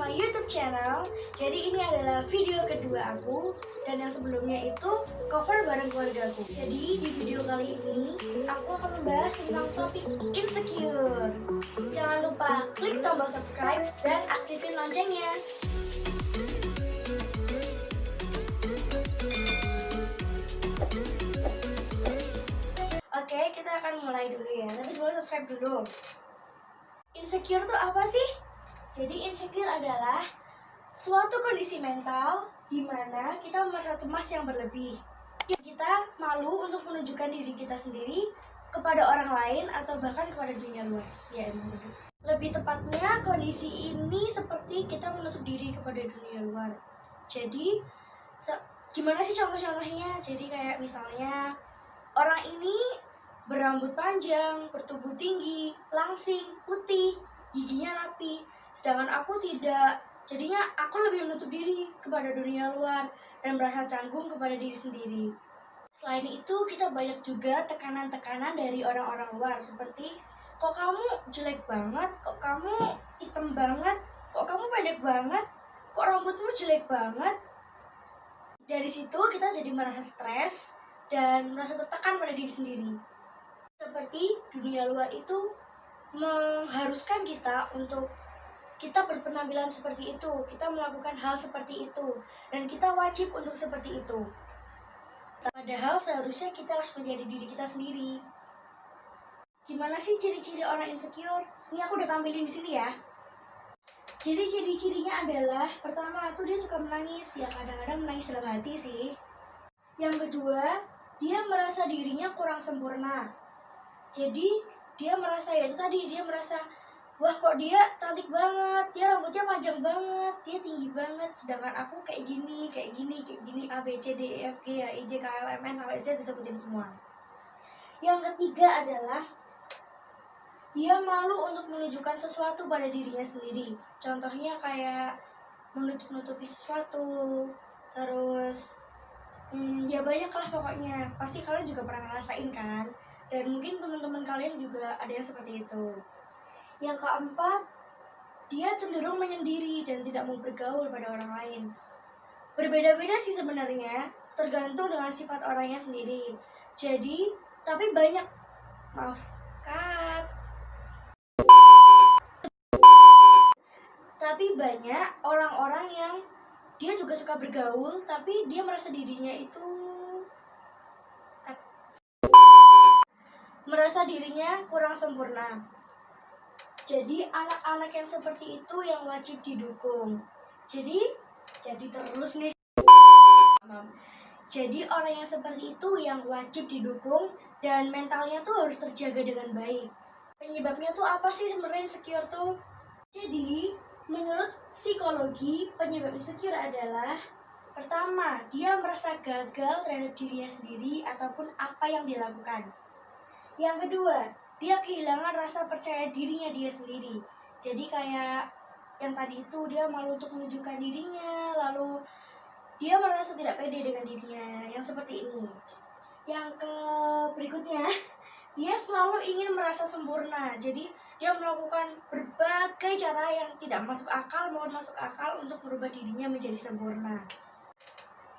my YouTube channel. Jadi ini adalah video kedua aku, dan yang sebelumnya itu cover bareng keluarga aku. Jadi di video kali ini aku akan membahas tentang topik insecure. Jangan lupa klik tombol subscribe dan aktifin loncengnya. Oke, kita akan mulai dulu ya. Tapi sebelum subscribe dulu. Insecure itu apa sih? Jadi insecure adalah suatu kondisi mental di mana kita merasa cemas yang berlebih. Kita malu untuk menunjukkan diri kita sendiri kepada orang lain atau bahkan kepada dunia luar. Ya, emang begitu. Lebih tepatnya kondisi ini seperti kita menutup diri kepada dunia luar. Jadi gimana sih contoh-contohnya? Jadi kayak misalnya orang ini berambut panjang, bertubuh tinggi, langsing, putih, giginya rapi. Sedangkan aku tidak. Jadinya aku lebih menutup diri kepada dunia luar dan merasa canggung kepada diri sendiri. Selain itu, kita banyak juga tekanan-tekanan dari orang-orang luar. Seperti, kok kamu jelek banget, kok kamu hitam banget, kok kamu pendek banget, kok rambutmu jelek banget. Dari situ kita jadi merasa stres dan merasa tertekan pada diri sendiri. Seperti dunia luar itu mengharuskan kita untuk kita berpenampilan seperti itu, kita melakukan hal seperti itu, dan kita wajib untuk seperti itu. Padahal seharusnya kita harus menjadi diri kita sendiri. Gimana sih ciri-ciri orang insecure? Ini aku udah tampilin di sini ya. Jadi ciri-cirinya adalah, pertama itu dia suka menangis, ya kadang-kadang menangis dalam hati sih. Yang kedua, dia merasa dirinya kurang sempurna. Jadi dia merasa dia merasa, wah kok dia cantik banget, dia rambutnya panjang banget, dia tinggi banget, sedangkan aku kayak gini, A, B, C, D, E, F, G, H, I, J, K, L, M, N, sampai Z disebutin semua. Yang ketiga adalah dia malu untuk menunjukkan sesuatu pada dirinya sendiri. Contohnya kayak menutup-nutupi sesuatu, terus ya banyak lah pokoknya. Pasti kalian juga pernah ngerasain kan? Dan mungkin teman-teman kalian juga ada yang seperti itu. Yang keempat, dia cenderung menyendiri dan tidak mau bergaul pada orang lain. Berbeda-beda sih sebenarnya, tergantung dengan sifat orangnya sendiri. Jadi, tapi banyak orang-orang yang dia juga suka bergaul, tapi dia merasa dirinya itu kurang sempurna. Jadi anak-anak yang seperti itu yang wajib didukung. Jadi terus nih. Jadi orang yang seperti itu yang wajib didukung dan mentalnya tuh harus terjaga dengan baik. Penyebabnya tuh apa sih sebenarnya insecure tuh? Jadi menurut psikologi, penyebab insecure adalah pertama, dia merasa gagal terhadap dirinya sendiri ataupun apa yang dilakukan. Yang kedua, dia kehilangan rasa percaya dirinya dia sendiri. Jadi kayak yang tadi itu, dia malu untuk menunjukkan dirinya, lalu dia merasa tidak pede dengan dirinya, yang seperti ini. Yang berikutnya, dia selalu ingin merasa sempurna. Jadi dia melakukan berbagai cara yang tidak masuk akal untuk merubah dirinya menjadi sempurna.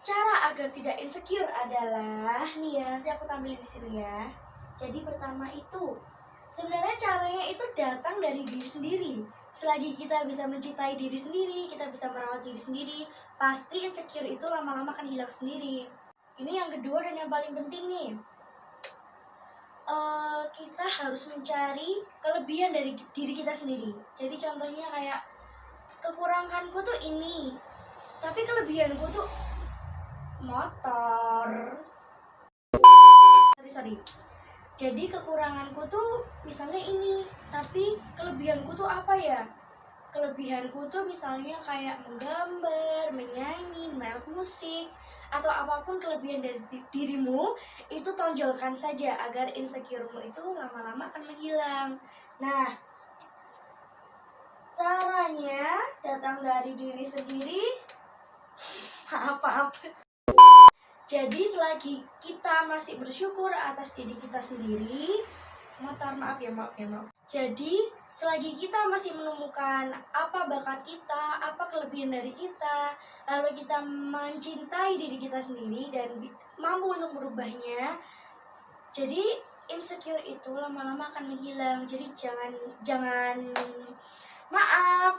Cara agar tidak insecure adalah, nih ya, nanti aku tampilin di sini ya. Jadi pertama itu, sebenarnya caranya itu datang dari diri sendiri. Selagi kita bisa mencintai diri sendiri, kita bisa merawat diri sendiri, pasti insecure itu lama-lama akan hilang sendiri. Ini yang kedua dan yang paling penting nih. Kita harus mencari kelebihan dari diri kita sendiri. Jadi contohnya kayak, kekuranganku tuh ini, tapi kelebihanku tuh motor. Sorry. Jadi kekuranganku tuh misalnya ini, tapi kelebihanku tuh apa ya? Kelebihanku tuh misalnya kayak menggambar, menyanyi, main musik, atau apapun kelebihan dari dirimu, itu tonjolkan saja agar insecure-mu itu lama-lama akan menghilang. Nah, caranya datang dari diri sendiri. Apa-apa. Jadi selagi kita masih bersyukur atas diri kita sendiri, maaf ya. Jadi, selagi kita masih menemukan apa bakat kita, apa kelebihan dari kita, lalu kita mencintai diri kita sendiri dan mampu untuk merubahnya, jadi insecure itu lama-lama akan menghilang. Jadi jangan maaf.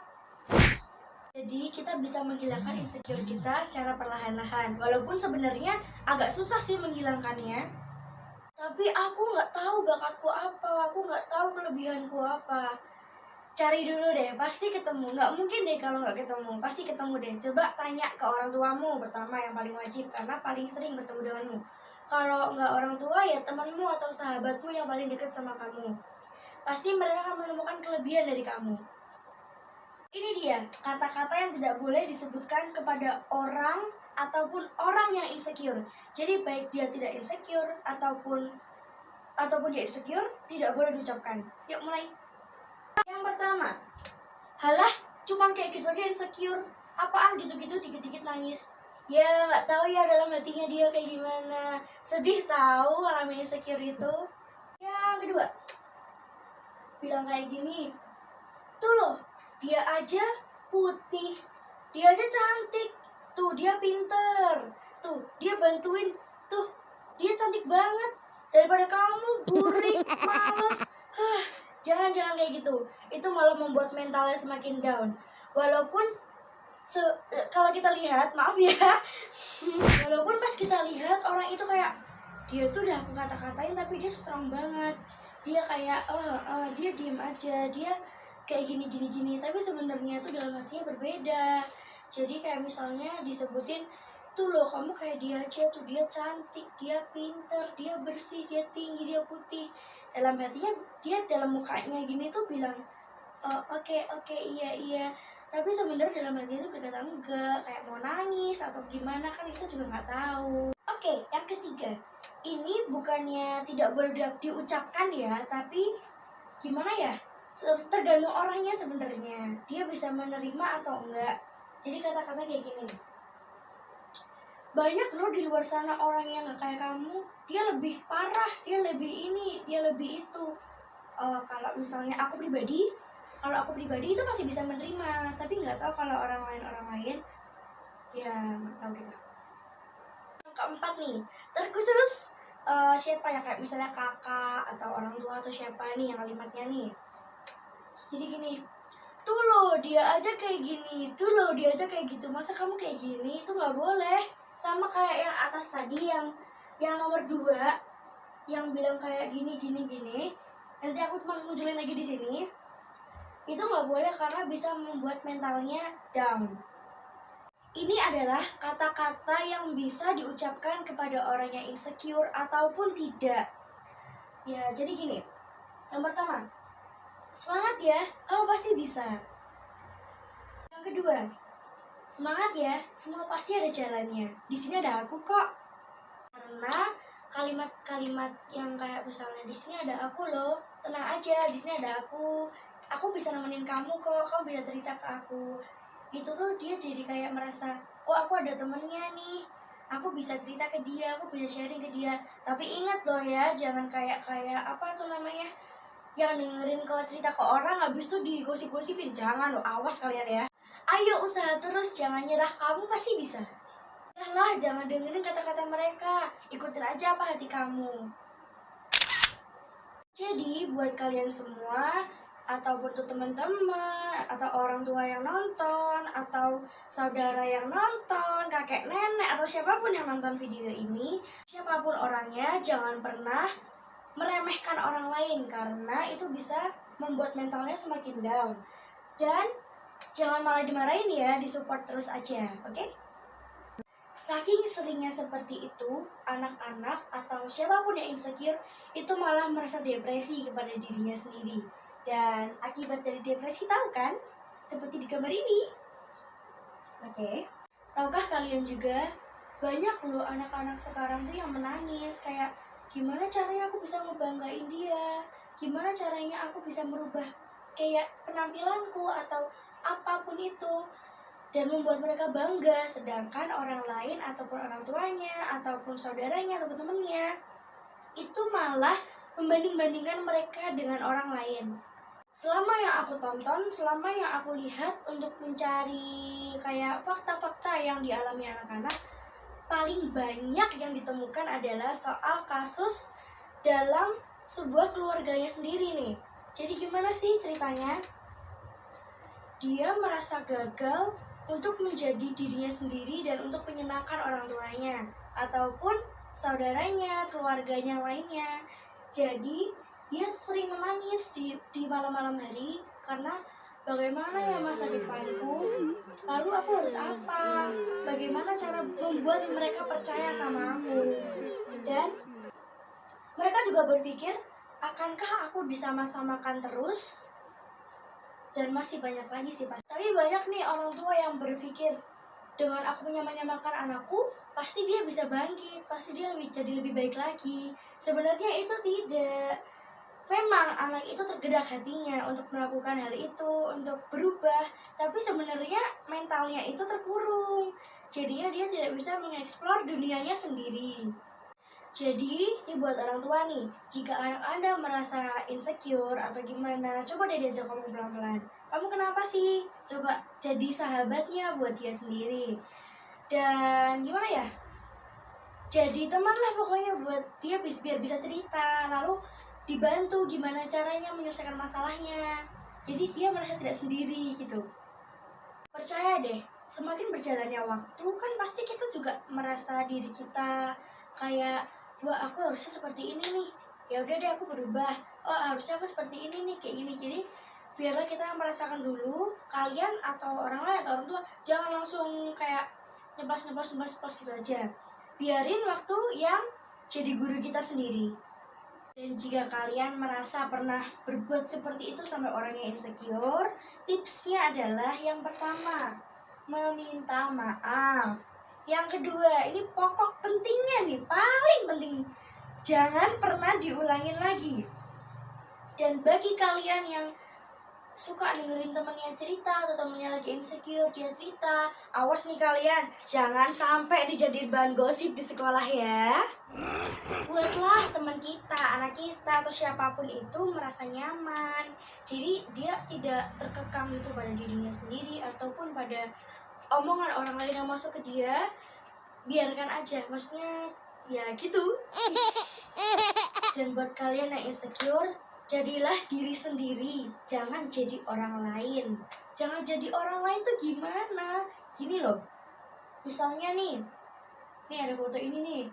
Jadi kita bisa menghilangkan insecure kita secara perlahan-lahan. Walaupun sebenarnya agak susah sih menghilangkannya. Tapi aku nggak tahu bakatku apa, aku nggak tahu kelebihanku apa. Cari dulu deh, pasti ketemu. Nggak mungkin deh kalau nggak ketemu, pasti ketemu deh. Coba tanya ke orang tuamu pertama, yang paling wajib, karena paling sering bertemu denganmu. Kalau nggak orang tua ya temanmu atau sahabatmu yang paling dekat sama kamu. Pasti mereka akan menemukan kelebihan dari kamu. Ini dia kata-kata yang tidak boleh disebutkan kepada orang ataupun orang yang insecure. Jadi baik dia tidak insecure ataupun dia insecure, tidak boleh diucapkan. Yuk mulai. Yang pertama, halah cuma kayak gitu aja insecure. Apaan gitu-gitu dikit-dikit nangis. Ya nggak tahu ya dalam hatinya dia kayak gimana. Sedih tahu ngalamin insecure itu. Yang kedua, bilang kayak gini, tuh loh, dia aja putih, dia aja cantik, tuh dia pinter, tuh dia bantuin, tuh dia cantik banget, daripada kamu burik, males. Jangan kayak gitu, itu malah membuat mentalnya semakin down. Walaupun kalau kita lihat, maaf ya, walaupun pas kita lihat orang itu kayak dia tuh udah aku kata-katain tapi dia strong banget, dia kayak dia diem aja, dia kayak gini, tapi sebenarnya tuh dalam hatinya berbeda. Jadi kayak misalnya disebutin, tuh loh kamu kayak dia aja, tuh dia cantik, dia pinter, dia bersih, dia tinggi, dia putih. Dalam hatinya dia dalam mukanya gini tuh bilang oke, iya, tapi sebenarnya dalam hatinya tuh berkata enggak, kayak mau nangis atau gimana, kan kita juga nggak tahu. Oke, yang ketiga, ini bukannya tidak boleh diucapkan ya, tapi gimana ya, tergantung orangnya sebenarnya, dia bisa menerima atau enggak. Jadi kata-kata kayak gini, banyak loh di luar sana orang yang nggak kayak kamu, dia lebih parah, dia lebih ini, dia lebih itu. Kalau misalnya aku pribadi itu masih bisa menerima, tapi nggak tahu kalau orang lain ya nggak tahu kita. Yang keempat nih, terkhusus siapa ya, kayak misalnya kakak atau orang tua atau siapa nih yang kalimatnya nih. Jadi gini, tuh loh dia aja kayak gini, tuh loh dia aja kayak gitu, masa kamu kayak gini, itu nggak boleh. Sama kayak yang atas tadi, yang nomor 2, yang bilang kayak gini, nanti aku cuma munculin lagi di sini. Itu nggak boleh karena bisa membuat mentalnya down. Ini adalah kata-kata yang bisa diucapkan kepada orang yang insecure ataupun tidak. Ya, jadi gini. Yang pertama, semangat ya, kamu pasti bisa. Yang kedua, semangat ya, semua pasti ada jalannya. Di sini ada aku kok. Karena kalimat-kalimat yang kayak misalnya di sini ada aku loh, tenang aja, di sini ada aku bisa nemenin kamu kok, kamu bisa cerita ke aku. Itu tuh dia jadi kayak merasa, oh aku ada temennya nih, aku bisa cerita ke dia, aku bisa sharing ke dia. Tapi ingat loh ya, jangan kayak apa tuh namanya, yang dengerin kalau cerita ke orang habis tuh digosip-gosipin. Jangan loh, awas kalian ya. Ayo usaha terus, jangan nyerah, kamu pasti bisa. Lah, jangan dengerin kata-kata mereka, ikutin aja apa hati kamu. Jadi buat kalian semua, ataupun tuh teman-teman, atau orang tua yang nonton, atau saudara yang nonton, kakek nenek, atau siapapun yang nonton video ini, siapapun orangnya, jangan pernah meremehkan orang lain, karena itu bisa membuat mentalnya semakin down. Dan jangan malah dimarahin ya, disupport terus aja, oke? Saking seringnya seperti itu, anak-anak atau siapapun yang insecure itu malah merasa depresi kepada dirinya sendiri. Dan akibat dari depresi tahu kan? Seperti di gambar ini. Oke. Tahukah kalian juga, banyak loh anak-anak sekarang tuh yang menangis, kayak gimana caranya aku bisa ngebanggain dia, gimana caranya aku bisa merubah kayak penampilanku atau apapun itu, dan membuat mereka bangga, sedangkan orang lain ataupun orang tuanya ataupun saudaranya ataupun temennya itu malah membanding-bandingkan mereka dengan orang lain. selama yang aku tonton, selama yang aku lihat untuk mencari kayak fakta-fakta yang dialami anak-anak, paling banyak yang ditemukan adalah soal kasus dalam sebuah keluarganya sendiri nih. Jadi gimana sih ceritanya? Dia merasa gagal untuk menjadi dirinya sendiri dan untuk menyenangkan orang tuanya ataupun saudaranya, keluarganya lainnya. Jadi dia sering menangis di malam-malam hari karena bagaimana ya masa depanku, lalu aku harus apa, bagaimana cara membuat mereka percaya sama aku. Dan mereka juga berpikir, akankah aku disama-samakan terus? Dan masih banyak lagi sih pasti. Tapi banyak nih orang tua yang berpikir, dengan aku menyamakan anakku, pasti dia bisa bangkit, pasti dia jadi lebih baik lagi. Sebenarnya itu tidak. Memang anak itu tergerak hatinya untuk melakukan hal itu, untuk berubah, tapi sebenarnya mentalnya itu terkurung. Jadinya dia tidak bisa mengeksplor dunianya sendiri. Jadi, ini buat orang tua nih, jika anak Anda merasa insecure atau gimana, coba deh diajak ngomong pelan-pelan. Kamu kenapa sih? Coba jadi sahabatnya buat dia sendiri. Dan gimana ya? Jadi teman lah pokoknya buat dia biar bisa cerita, lalu dibantu gimana caranya menyelesaikan masalahnya. Jadi dia merasa tidak sendiri gitu. Percaya deh, semakin berjalannya waktu kan pasti kita juga merasa diri kita kayak, wah aku harusnya seperti ini nih, ya udah deh aku berubah, oh harusnya aku seperti ini nih, kayak gini. Jadi biarlah kita merasakan dulu. Kalian atau orang lain atau orang tua jangan langsung kayak nyebas gitu aja. Biarin waktu yang jadi guru kita sendiri. Dan jika kalian merasa pernah berbuat seperti itu sampai orang yang insecure, tipsnya adalah yang pertama, meminta maaf. Yang kedua, ini pokok pentingnya nih, paling penting, jangan pernah diulangin lagi. Dan bagi kalian yang suka dengerin temennya cerita atau temennya lagi insecure, dia cerita, awas nih kalian, jangan sampai dijadiin bahan gosip di sekolah ya. Buatlah teman kita, anak kita, atau siapapun itu merasa nyaman. Jadi dia tidak terkekang itu pada dirinya sendiri ataupun pada omongan orang lain yang masuk ke dia. Biarkan aja, maksudnya ya gitu. Dan buat kalian yang insecure, jadilah diri sendiri, jangan jadi orang lain. Jangan jadi orang lain tuh gimana? Gini loh, misalnya nih ada foto ini nih,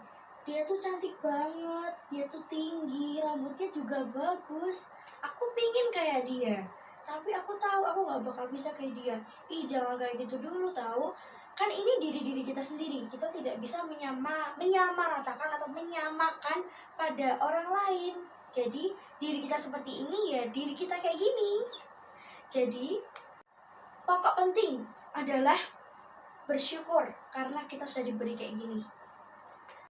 dia tuh cantik banget, dia tuh tinggi, rambutnya juga bagus. Aku pingin kayak dia, tapi aku tahu aku gak bakal bisa kayak dia. Ih jangan kayak gitu dulu tahu. Kan ini diri kita sendiri, kita tidak bisa menyamaratakan atau menyamakan pada orang lain. Jadi diri kita seperti ini ya diri kita kayak gini. Jadi pokok penting adalah bersyukur karena kita sudah diberi kayak gini.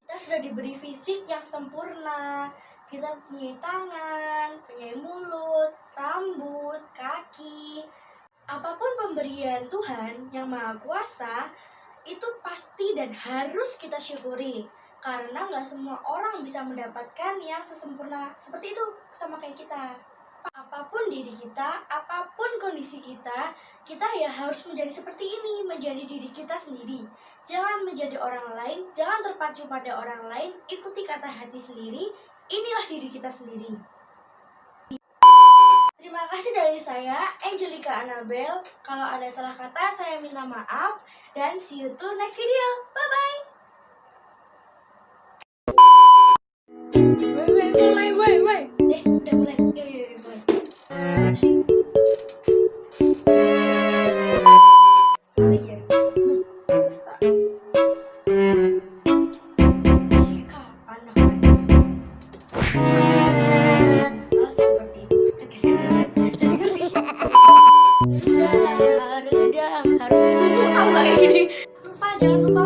Kita sudah diberi fisik yang sempurna. Kita punya tangan, punya mulut, rambut, kaki. Apapun pemberian Tuhan yang Maha Kuasa, itu pasti dan harus kita syukuri. Karena gak semua orang bisa mendapatkan yang sesempurna seperti itu sama kayak kita. Apapun diri kita, apapun kondisi kita ya harus menjadi seperti ini, menjadi diri kita sendiri. Jangan menjadi orang lain, jangan terpacu pada orang lain, ikuti kata hati sendiri, inilah diri kita sendiri. Terima kasih dari saya, Angelica Annabel. Kalau ada salah kata, saya minta maaf. Dan see you to next video. Bye-bye. Wait. Udah mulai. Yuk, mulai. Jika anak-anak seperti itu. Harus sungguh tahu gak kayak gini. Jangan lupa